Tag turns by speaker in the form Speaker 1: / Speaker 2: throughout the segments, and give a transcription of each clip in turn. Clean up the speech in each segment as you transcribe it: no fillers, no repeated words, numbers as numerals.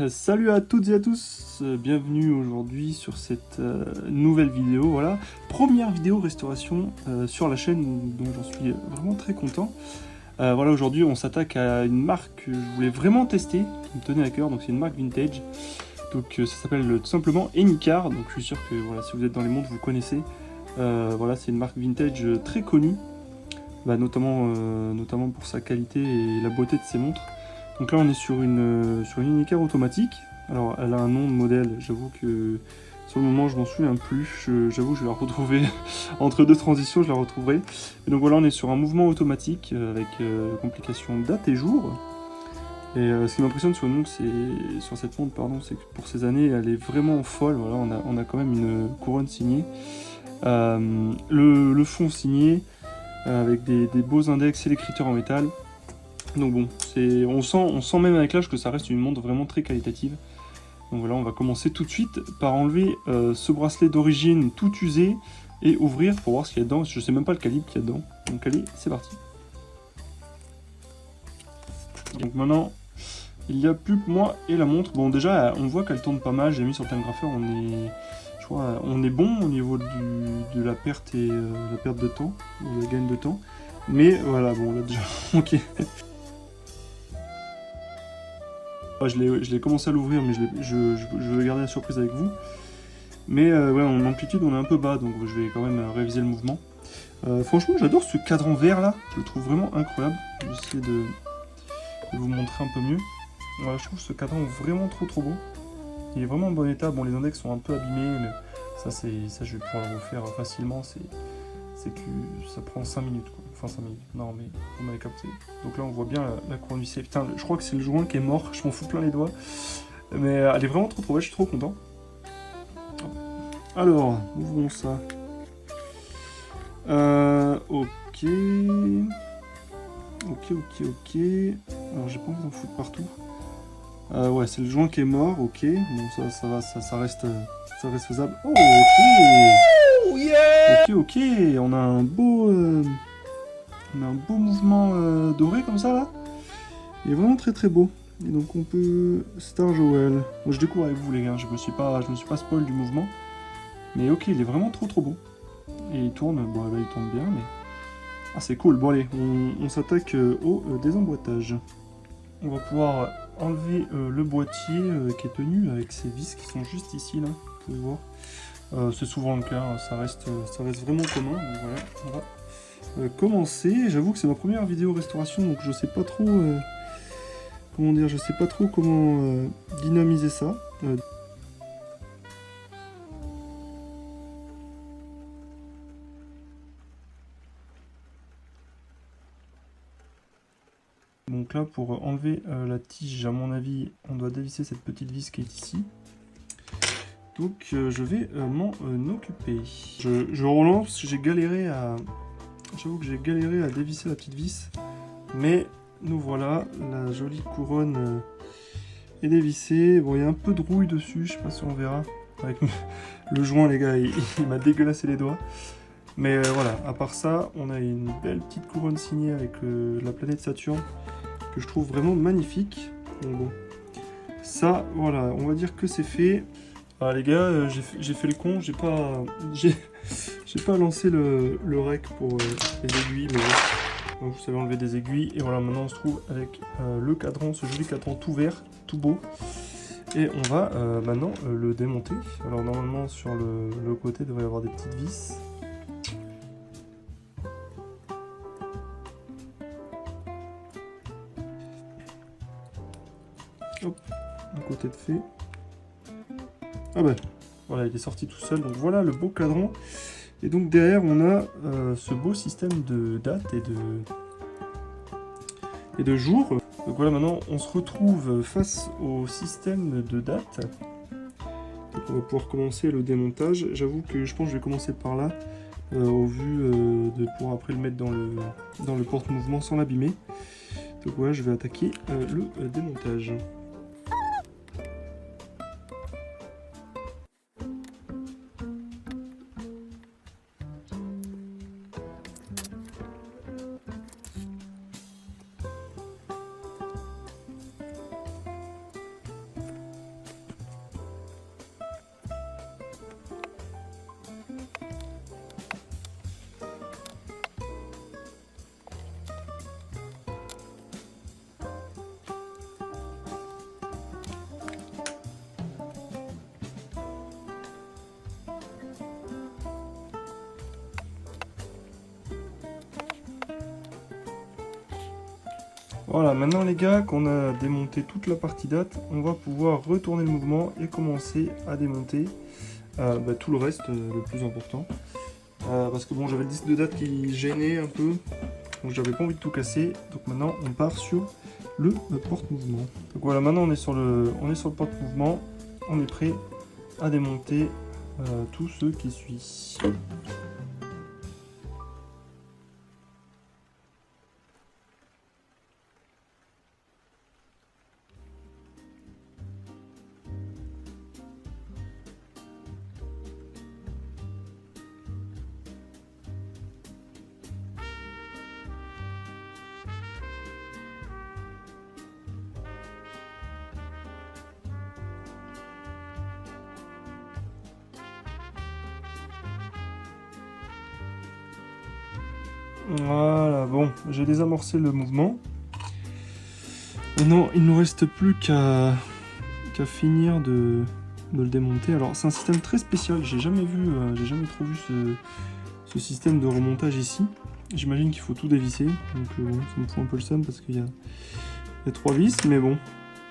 Speaker 1: Salut à toutes et à tous, bienvenue aujourd'hui sur cette nouvelle vidéo, voilà, première vidéo restauration sur la chaîne, donc j'en suis vraiment très content. Voilà, aujourd'hui on s'attaque à une marque que je voulais vraiment tester, qui me tenait à cœur, donc c'est une marque vintage, donc ça s'appelle tout simplement Enicar, donc je suis sûr que voilà, si vous êtes dans les montres vous connaissez, voilà, c'est une marque vintage très connue, notamment pour sa qualité et la beauté de ses montres. Donc là on est sur une Enicar automatique. Alors elle a un nom de modèle, j'avoue que sur le moment je m'en souviens plus, j'avoue que je vais la retrouver entre deux transitions, je la retrouverai. Et donc voilà, on est sur un mouvement automatique avec complication date et jour. Et ce qui m'impressionne sur cette montre, pardon, c'est que pour ces années elle est vraiment folle. Voilà, on a quand même une couronne signée, le fond signé avec des beaux index et les critères en métal. Donc bon, on sent même avec l'âge que ça reste une montre vraiment très qualitative. Donc voilà, on va commencer tout de suite par enlever ce bracelet d'origine tout usé et ouvrir pour voir ce qu'il y a dedans. Je sais même pas le calibre qu'il y a dedans. Donc allez, c'est parti. Donc maintenant, il n'y a plus que moi et la montre. Bon déjà, on voit qu'elle tourne pas mal. J'ai mis sur le timegrapher, on est bon au niveau de la perte et la perte de temps, ou la gaine de temps. Mais voilà, bon là déjà, ok. Je l'ai commencé à l'ouvrir, mais je vais garder la surprise avec vous. Mais ouais, en amplitude, on est un peu bas, donc je vais quand même réviser le mouvement. Franchement, j'adore ce cadran vert là, je le trouve vraiment incroyable. Je vais essayer de vous montrer un peu mieux. Voilà, je trouve ce cadran vraiment trop beau. Il est vraiment en bon état. Bon, les index sont un peu abîmés, mais ça je vais pouvoir le refaire facilement. C'est que ça prend 5 minutes quoi. Enfin 5 minutes, non mais vous m'avez capté. Donc là on voit bien la couronne vissée. Putain, je crois que c'est le joint qui est mort, je m'en fous plein les doigts. Mais elle est vraiment trop belle, je suis trop content. Alors, ouvrons ça. Ok. Ok. Alors j'ai pas envie d'en foutre partout. Ouais, c'est le joint qui est mort, ok. Bon ça reste faisable. Oh ok. Yeah. Ok, on a un beau mouvement doré comme ça là. Il est vraiment très beau. Et donc on peut Star Joel. Bon, je découvre avec vous les gars, je me suis pas spoil du mouvement. Mais ok, il est vraiment trop beau. Et il tourne, bon là il tourne bien mais. Ah c'est cool, bon allez, on s'attaque au désemboîtage. On va pouvoir enlever le boîtier qui est tenu avec ces vis qui sont juste ici là, vous pouvez voir. C'est souvent le cas, hein, ça reste vraiment commun. Donc voilà, on va commencer. J'avoue que c'est ma première vidéo restauration, donc je sais pas trop comment dire, je sais pas trop comment dynamiser ça. Donc là, pour enlever la tige, à mon avis, on doit dévisser cette petite vis qui est ici. Donc je vais m'en occuper. Je relance, j'ai galéré à... J'avoue que j'ai galéré à dévisser la petite vis. Mais nous voilà, la jolie couronne est dévissée. Bon, il y a un peu de rouille dessus, je sais pas si on verra. Avec le joint, les gars, il m'a dégueulassé les doigts. Mais voilà, à part ça, on a une belle petite couronne signée avec la planète Saturne. Que je trouve vraiment magnifique. Donc bon, ça, voilà, on va dire que c'est fait. Ah les gars, j'ai fait le con, j'ai pas lancé le rec pour les aiguilles, mais bon, vous savez enlever des aiguilles. Et voilà, maintenant on se trouve avec le cadran, ce joli cadran tout vert, tout beau. Et on va maintenant le démonter. Alors normalement sur le côté il devrait y avoir des petites vis. Hop, un côté de fait. Ah bah, voilà, il est sorti tout seul. Donc voilà le beau cadran. Et donc derrière, on a ce beau système de date et de jour. Donc voilà, maintenant, on se retrouve face au système de date. Donc on va pouvoir commencer le démontage. J'avoue que je pense que je vais commencer par là, au vu de pouvoir après le mettre dans le porte-mouvement sans l'abîmer. Donc voilà, je vais attaquer le démontage. Voilà, maintenant les gars, qu'on a démonté toute la partie date, on va pouvoir retourner le mouvement et commencer à démonter tout le reste, le plus important. Parce que bon, j'avais le disque de date qui gênait un peu, donc j'avais pas envie de tout casser. Donc maintenant, on part sur le porte-mouvement. Donc voilà, maintenant on est sur le porte-mouvement, on est prêt à démonter tout ce qui suit. Voilà, bon, j'ai désamorcé le mouvement. Maintenant, il ne nous reste plus qu'à finir de le démonter. Alors, c'est un système très spécial. J'ai jamais trop vu ce système de remontage ici. J'imagine qu'il faut tout dévisser. Donc, bon, ça me fout un peu le seum parce qu'il y a 3 vis. Mais bon,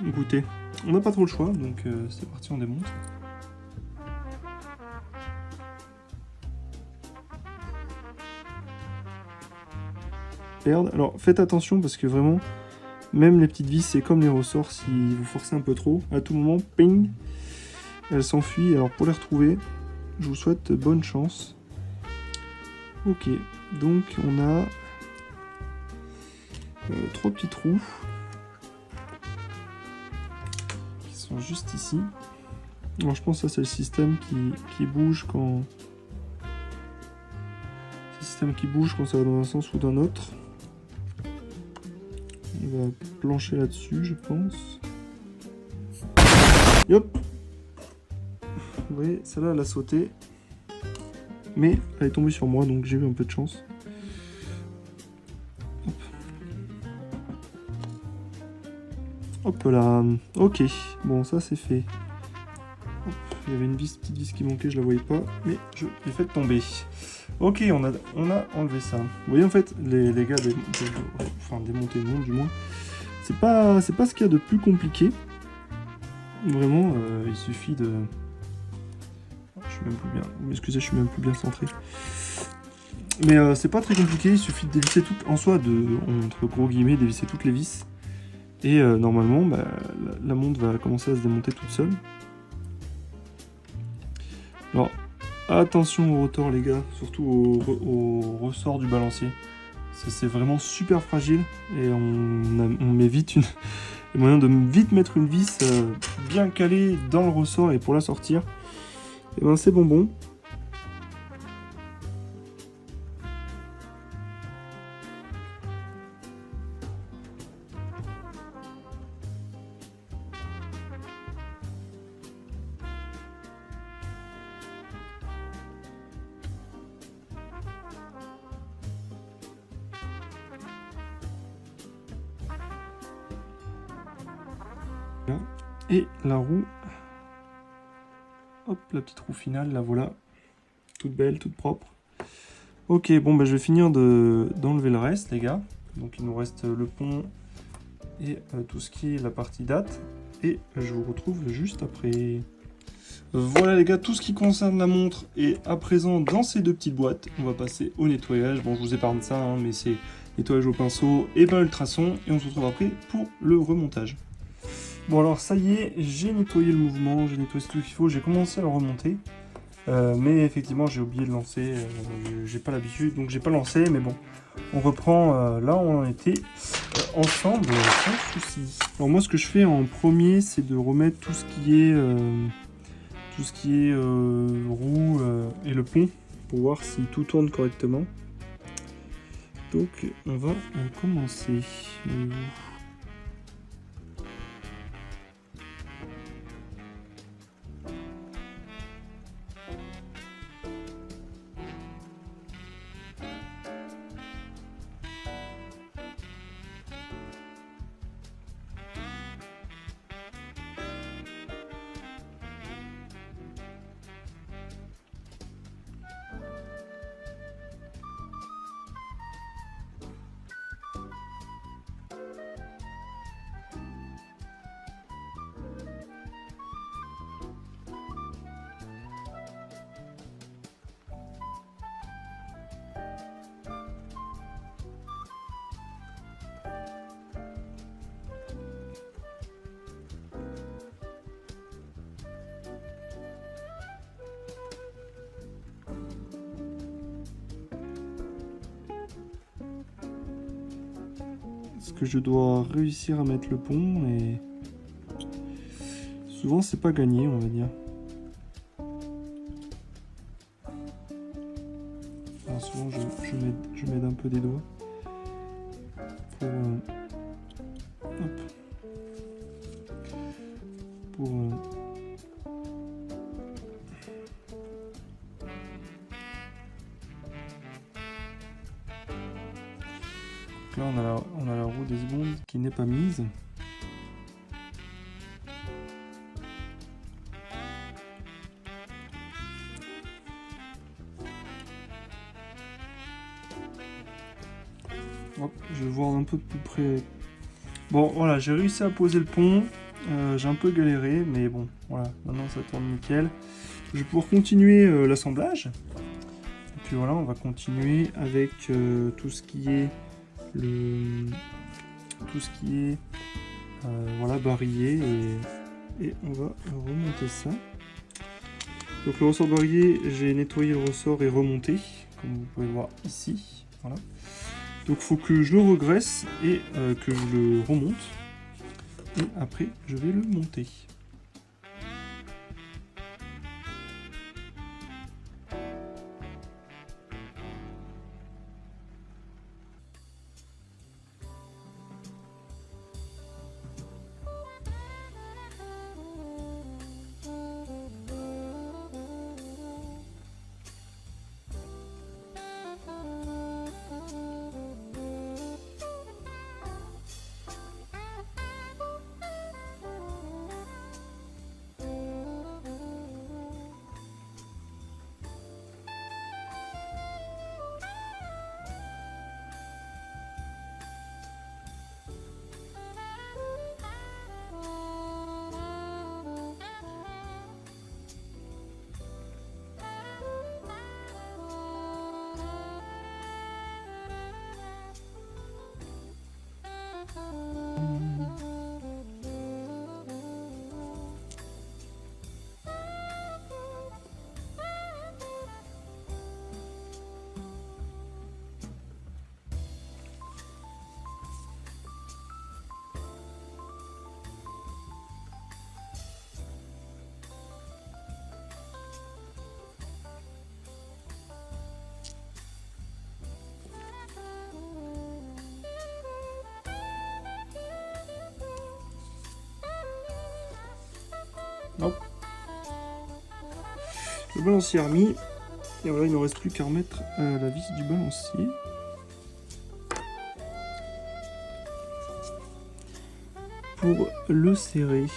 Speaker 1: écoutez, on n'a pas trop le choix. Donc, c'est parti, on démonte. Alors faites attention parce que vraiment, même les petites vis, c'est comme les ressorts, si vous forcez un peu trop, à tout moment, ping, elles s'enfuient. Alors pour les retrouver, je vous souhaite bonne chance. Ok, donc on a 3 petits trous qui sont juste ici. Alors je pense que ça c'est le système qui bouge quand... C'est le système qui bouge quand ça va dans un sens ou dans l'autre. On va plancher là-dessus, je pense. Hop. Vous voyez, celle-là, elle a sauté. Mais elle est tombée sur moi, donc j'ai eu un peu de chance. Hop. Hop là. Ok. Bon, ça, c'est fait. Hop. Il y avait une petite vis qui manquait, je la voyais pas. Mais je l'ai fait tomber. Ok, on a enlevé ça. Vous voyez, en fait, les gars, démonter le monde, du moins. C'est pas ce qu'il y a de plus compliqué. Vraiment, il suffit de... Je suis même plus bien... Excusez, je suis même plus bien centré. Mais c'est pas très compliqué, il suffit de dévisser toutes... En soi, entre gros guillemets, dévisser toutes les vis. Et normalement, la montre va commencer à se démonter toute seule. Alors, attention au rotor, les gars. Surtout au ressort du balancier. C'est vraiment super fragile. Et on met vite une... Il y a moyen de vite mettre une vis bien calée dans le ressort et pour la sortir, et ben c'est bonbon. Et la roue, hop, la petite roue finale, la voilà, toute belle, toute propre. Ok, bon, je vais finir d'enlever le reste, les gars. Donc il nous reste le pont et tout ce qui est la partie date. Et je vous retrouve juste après. Voilà les gars, tout ce qui concerne la montre est à présent dans ces 2 petites boîtes. On va passer au nettoyage. Bon, je vous épargne ça, hein, mais c'est nettoyage au pinceau et ultrason. Et on se retrouve après pour le remontage. Bon alors ça y est, j'ai nettoyé le mouvement, j'ai nettoyé tout ce qu'il faut, j'ai commencé à le remonter. Mais effectivement j'ai oublié de lancer, j'ai pas l'habitude, donc j'ai pas lancé, mais bon. On reprend là où on en était ensemble, sans souci. Alors moi ce que je fais en premier, c'est de remettre tout ce qui est roue et le pont, pour voir si tout tourne correctement. Donc on va commencer. Parce que je dois réussir à mettre le pont et souvent c'est pas gagné, on va dire. Alors souvent je m'aide un peu des doigts pour, hop, pour là on a la roue des secondes qui n'est pas mise. Hop, je vais voir un peu de plus près. Bon voilà, j'ai réussi à poser le pont. J'ai un peu galéré, mais bon, voilà, maintenant ça tourne nickel. Je vais pouvoir continuer l'assemblage. Et puis voilà, on va continuer avec tout ce qui est voilà, barillet et on va remonter ça. Donc le ressort barillet, j'ai nettoyé le ressort et remonté, comme vous pouvez le voir ici. Voilà. Donc il faut que je le regraisse et que je le remonte. Et après, je vais le monter. Hop. Le balancier est remis. Et voilà, il ne reste plus qu'à remettre la vis du balancier. Pour le serrer.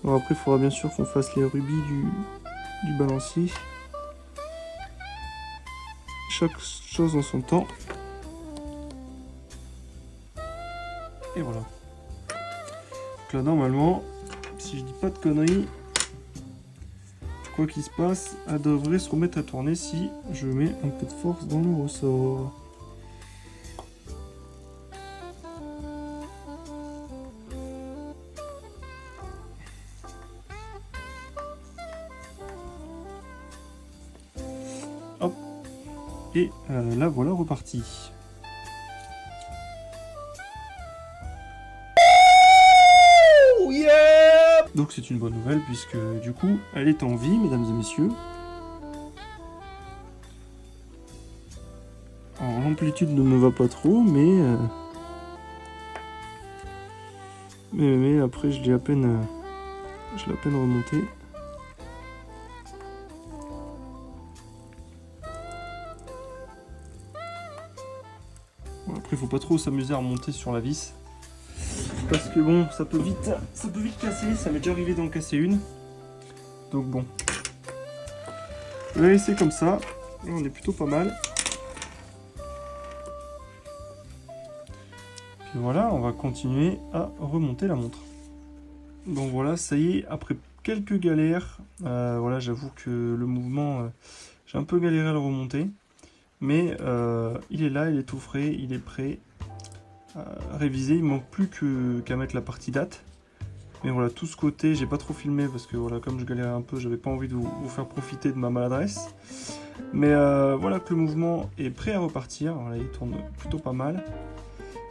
Speaker 1: Alors après, il faudra bien sûr qu'on fasse les rubis du balancier. Chaque chose en son temps. Et voilà. Donc là, normalement, si je dis pas de conneries, quoi qu'il se passe, elle devrait se remettre à tourner si je mets un peu de force dans le ressort. Hop. Et là, voilà reparti. Donc c'est une bonne nouvelle puisque du coup elle est en vie, mesdames et messieurs. Alors l'amplitude ne me va pas trop, mais après je l'ai à peine remonté. Bon, après il faut pas trop s'amuser à remonter sur la vis. Parce que bon, ça peut vite casser, ça m'est déjà arrivé d'en casser une. Donc bon. Je vais la laisser comme ça. Là, on est plutôt pas mal. Puis voilà, on va continuer à remonter la montre. Donc voilà, ça y est, après quelques galères, voilà, j'avoue que le mouvement, j'ai un peu galéré à le remonter. Mais il est là, il est tout frais, il est prêt. Réviser, il manque plus qu'à mettre la partie date, mais voilà, tout ce côté j'ai pas trop filmé parce que voilà, comme je galérais un peu, j'avais pas envie de vous faire profiter de ma maladresse, mais voilà que le mouvement est prêt à repartir. Voilà, il tourne plutôt pas mal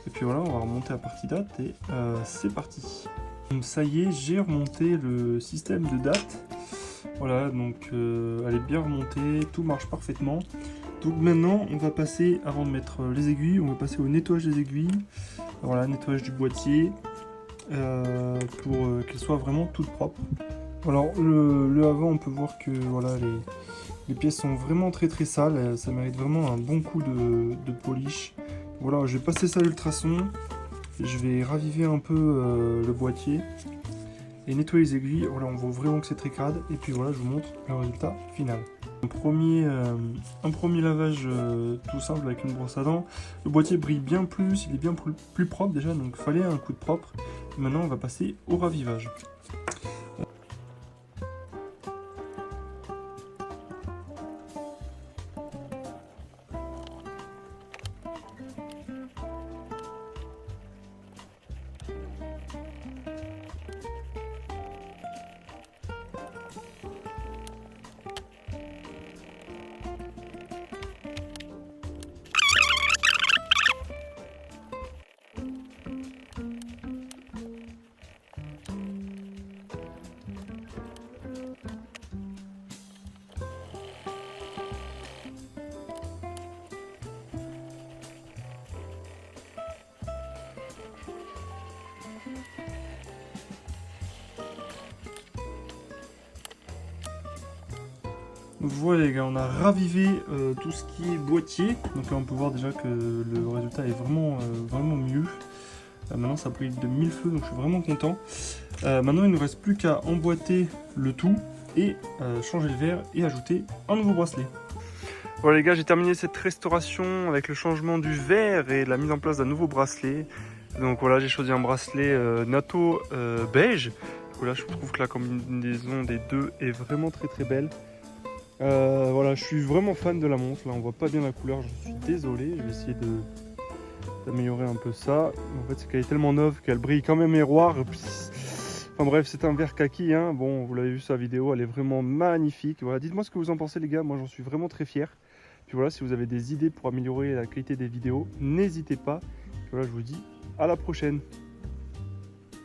Speaker 1: Et puis voilà, on va remonter à partie date et c'est parti. Donc ça y est, j'ai remonté le système de date. Voilà, donc elle est bien remontée, tout marche parfaitement. Donc maintenant, on va passer, avant de mettre les aiguilles, on va passer au nettoyage des aiguilles. Voilà, nettoyage du boîtier pour qu'elles soient vraiment toutes propres. Alors le avant, on peut voir que voilà, les pièces sont vraiment très sales. Ça mérite vraiment un bon coup de polish. Voilà, je vais passer ça à l'ultrason. Je vais raviver un peu le boîtier et nettoyer les aiguilles. Voilà, on voit vraiment que c'est très crade. Et puis voilà, je vous montre le résultat final. Un premier lavage tout simple avec une brosse à dents. Le boîtier brille bien plus, il est bien plus propre déjà, donc il fallait un coup de propre. Maintenant, on va passer au ravivage. Voilà les gars, on a ravivé tout ce qui est boîtier. Donc là on peut voir déjà que le résultat est vraiment mieux. Maintenant ça brille de mille feux, donc je suis vraiment content. Maintenant il ne nous reste plus qu'à emboîter le tout et changer le verre et ajouter un nouveau bracelet. Voilà les gars, j'ai terminé cette restauration avec le changement du verre et la mise en place d'un nouveau bracelet. Donc voilà, j'ai choisi un bracelet Nato beige. Voilà, je trouve que la combinaison des deux est vraiment très belle. Voilà, je suis vraiment fan de la montre. Là, on voit pas bien la couleur, je suis désolé. Je vais essayer d'améliorer un peu ça. En fait, c'est qu'elle est tellement neuve qu'elle brille quand même miroir. Enfin bref, c'est un verre kaki. Hein. Bon, vous l'avez vu sur la vidéo, elle est vraiment magnifique. Voilà, dites-moi ce que vous en pensez, les gars. Moi, j'en suis vraiment très fier. Puis voilà, si vous avez des idées pour améliorer la qualité des vidéos, n'hésitez pas. Voilà, je vous dis à la prochaine.